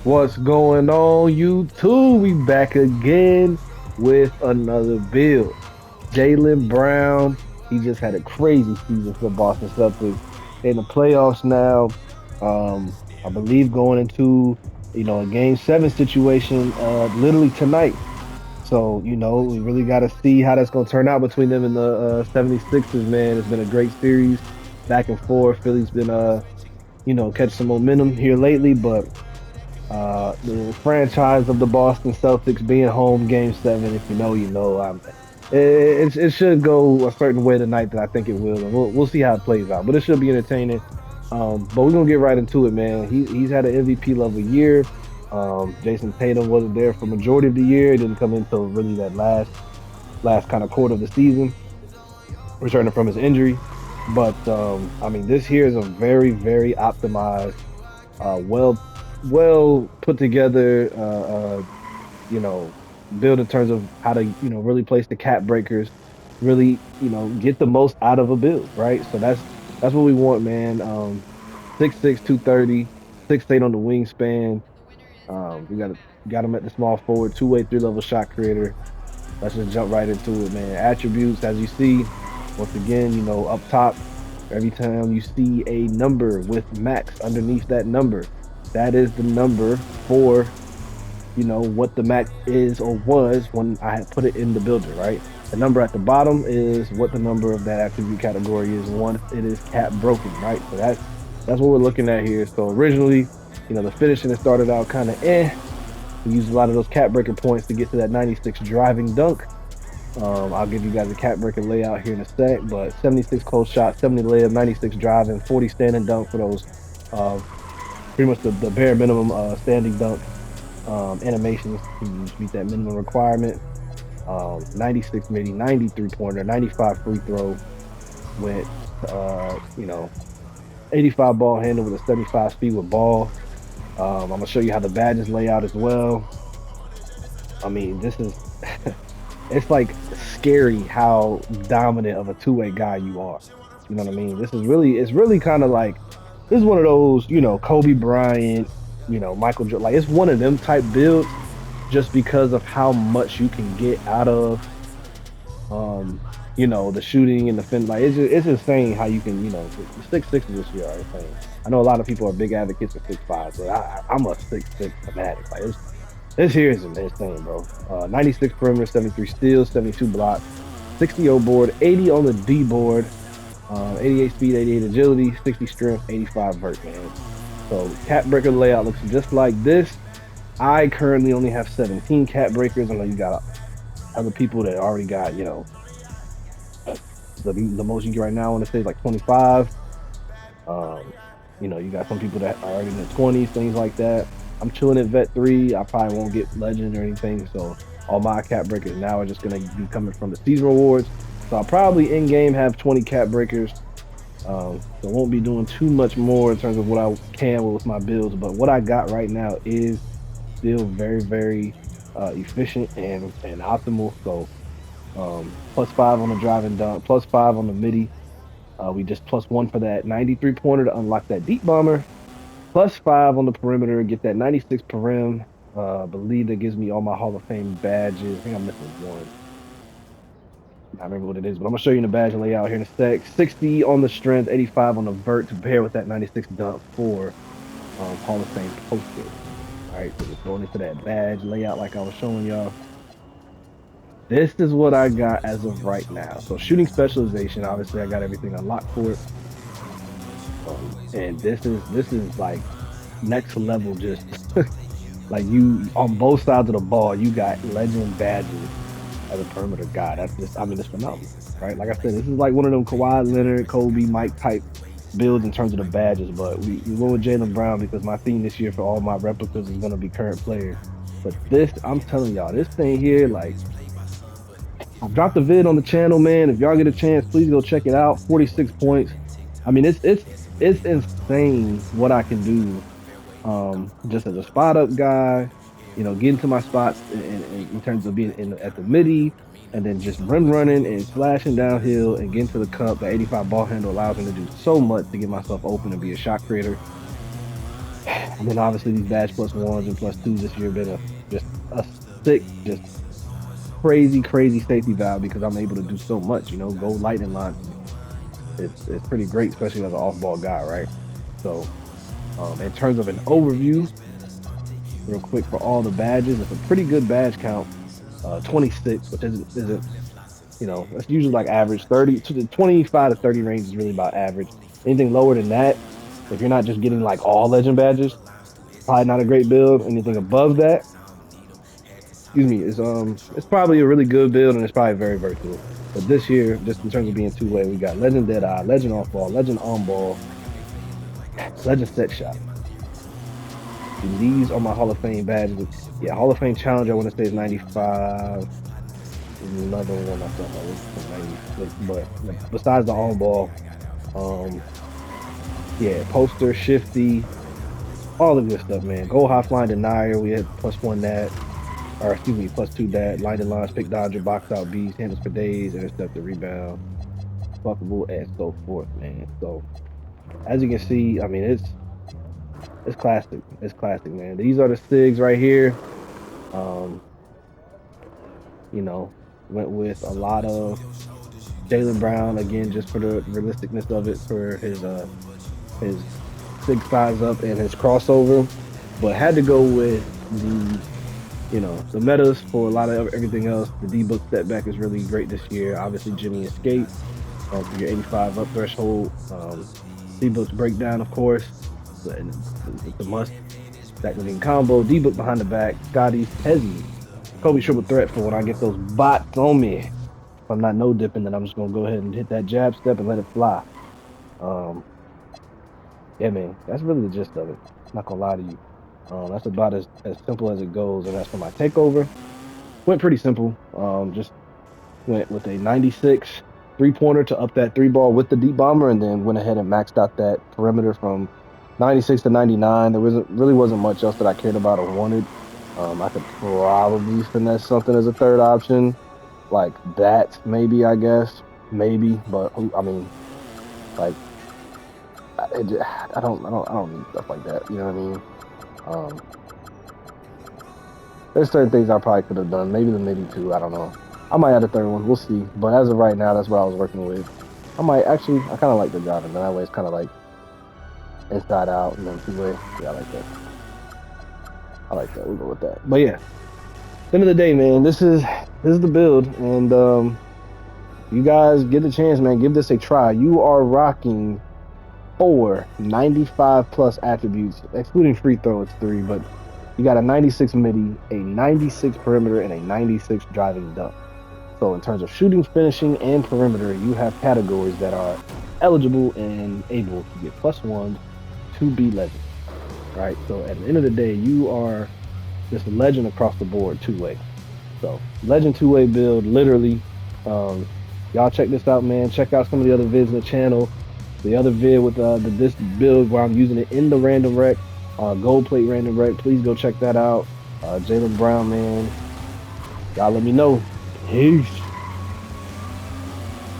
What's going on, YouTube? We back again with another build. Jaylen Brown, he just had a crazy season for the Boston Celtics. In the playoffs now, I believe going into a game 7 situation literally tonight. So, we really got to see how that's going to turn out between them and the 76ers, man. It's been a great series, back and forth. Philly's been catch some momentum here lately, but the franchise of the Boston Celtics being home game 7, if you know, you know. It should go a certain way tonight that I think it will, and we'll see how it plays out. But it should be entertaining. But we're gonna get right into it, man. He's had an MVP level year. Jason Tatum wasn't there for majority of the year. It didn't come until really that last kind of quarter of the season, returning from his injury. But I mean, this here is a very, very optimized, well put together, you know, build in terms of how to, really place the cap breakers, really, get the most out of a build, right? So that's what we want, man. 6'6", 230, 6'8" on the wingspan. We got him at the small forward, two-way, three-level shot creator. Let's just jump right into it, man. Attributes, as you see, once again, up top, every time you see a number with max underneath that number, that is the number for, what the max is or was when I had put it in the builder, right? The number at the bottom is what the number of that attribute category is once it is cap broken, right? So that's what we're looking at here. So originally, the finishing it started out kind of We used a lot of those cap breaker points to get to that 96 driving dunk. I'll give you guys a cap breaker layout here in a sec, but 76 close shot, 70 layup, 96 driving, 40 standing dunk for those uh, pretty much the bare minimum standing dunk animations to meet that minimum requirement. 96 midi, 93 pointer, 95 free throw with 85 ball handle with a 75 speed with ball. I'm gonna show you how the badges lay out as well. I mean, this is it's like scary how dominant of a two-way guy you are. You know what I mean? It's really kind of like this is one of those, Kobe Bryant, Michael Jordan. Like it's one of them type builds just because of how much you can get out of the shooting and the fin. Like it's insane how you can, the 6'6" this year are insane. I know a lot of people are big advocates for 6'5", but I'm a 6'6" fanatic. Like this here is insane, bro. 96 perimeter, 73 steals, 72 blocks, 60 O board, 80 on the D board, 88 speed, 88 agility, 60 strength, 85 vert, man. So cap breaker layout looks just like this. I currently only have 17 cap breakers. I know you got other people that already got, the most you get right now, I want to say is like 25. Um, you got some people that are already in the 20s, things like that. I'm chilling at vet 3. I probably won't get legend or anything. So all my cap breakers now are just gonna be coming from the season rewards. So I'll probably in game have 20 cap breakers. So I won't be doing too much more in terms of what I can with my builds. But what I got right now is still very, very efficient and optimal. So +5 on the driving dunk, +5 on the midi. We just +1 for that 93 pointer to unlock that deep bomber. +5 on the perimeter, get that 96 perim. I believe that gives me all my Hall of Fame badges. I think I'm missing one. I remember what it is, but I'm gonna show you the badge layout here in a sec. 60 on the strength, 85 on the vert to pair with that 96 dunk for Hall of Fame poster. All right, so just going into that badge layout like I was showing y'all. This is what I got as of right now. So shooting specialization, obviously I got everything unlocked for it. And this is like next level, just like you on both sides of the ball, you got legend badges as a perimeter guy. That's just, I mean, it's phenomenal, right? Like I said, this is like one of them Kawhi Leonard, Kobe, Mike type builds in terms of the badges. But we went with Jaylen Brown because my theme this year for all my replicas is gonna be current players. But this, I'm telling y'all, this thing here, like I've dropped a vid on the channel, man. If y'all get a chance, please go check it out. 46 points. I mean, it's insane what I can do just as a spot up guy, getting to my spots in terms of being at the midi and then just rim running and slashing downhill and getting to the cup. The 85 ball handle allows me to do so much to get myself open and be a shot creator. And then obviously these badge plus ones and plus twos this year have been just a sick, just crazy, crazy safety valve because I'm able to do so much. Go lightning launch. It's pretty great, especially as an off ball guy, right? So in terms of an overview, real quick for all the badges, it's a pretty good badge count. 26, which isn't that's usually like average. 30 to the 25 to 30 range is really about average. Anything lower than that, if you're not just getting like all legend badges, probably not a great build. Anything above that, excuse me, it's probably a really good build and it's probably very versatile. But this year, just in terms of being two-way, we got Legend Deadeye, Legend Off Ball, Legend On Ball, Legend Set Shot. And these are my Hall of Fame badges. Yeah, Hall of Fame challenge I want to say is 95. Another one I thought that was 96, but besides the On Ball, um, yeah, poster, shifty, all the good stuff, man. Goal high flying denier, we had plus one that, or excuse me, plus two that, line to lines, pick dodger, box out beast, handles for days, intercept the rebound, fuckable, and so forth, man. So as you can see, I mean it's classic. It's classic, man. These are the SIGs right here. Um, you know, went with a lot of Jaylen Brown again, just for the realisticness of it, for his SIG size up and his crossover, but had to go with the metas for a lot of everything else. The D-book setback is really great this year. Obviously, Jimmy Escape for your 85 up threshold. D-book's breakdown, of course, it's a must. That winning combo. D-book behind the back. Scotty, Hezzy, Kobe triple threat for when I get those bots on me. If I'm not no dipping, then I'm just gonna go ahead and hit that jab step and let it fly. Um, yeah, man, that's really the gist of it. Not gonna lie to you. That's about as simple as it goes, and that's for my takeover. Went pretty simple. Just went with a 96 three-pointer to up that three ball with the deep bomber, and then went ahead and maxed out that perimeter from 96 to 99. There wasn't much else that I cared about or wanted. I could probably finesse something as a third option, like that, maybe, I guess, maybe. But I mean, like, I don't need stuff like that. You know what I mean? Um, there's certain things I probably could have done. Maybe the MIDI too. I don't know. I might add a third one. We'll see. But as of right now, that's what I was working with. I kind of like the job, and that way it's kind of like inside out and then two-way. Yeah, I like that. I like that. We'll go with that. But yeah, end of the day, man, this is the build, and you guys get the chance, man. Give this a try. You are rocking 95 plus attributes, excluding free throw, it's 3, but you got a 96 midi, a 96 perimeter, and a 96 driving dunk. So in terms of shooting, finishing, and perimeter, you have categories that are eligible and able to get +1 to be legend. Right? So at the end of the day, you are just a legend across the board, two-way. So legend two-way build, literally. Y'all check this out, man. Check out some of the other vids on the channel. The other vid with this build where I'm using it in the random rec, gold plate random rec. Please go check that out. Jaylen Brown, man. Y'all let me know. Peace.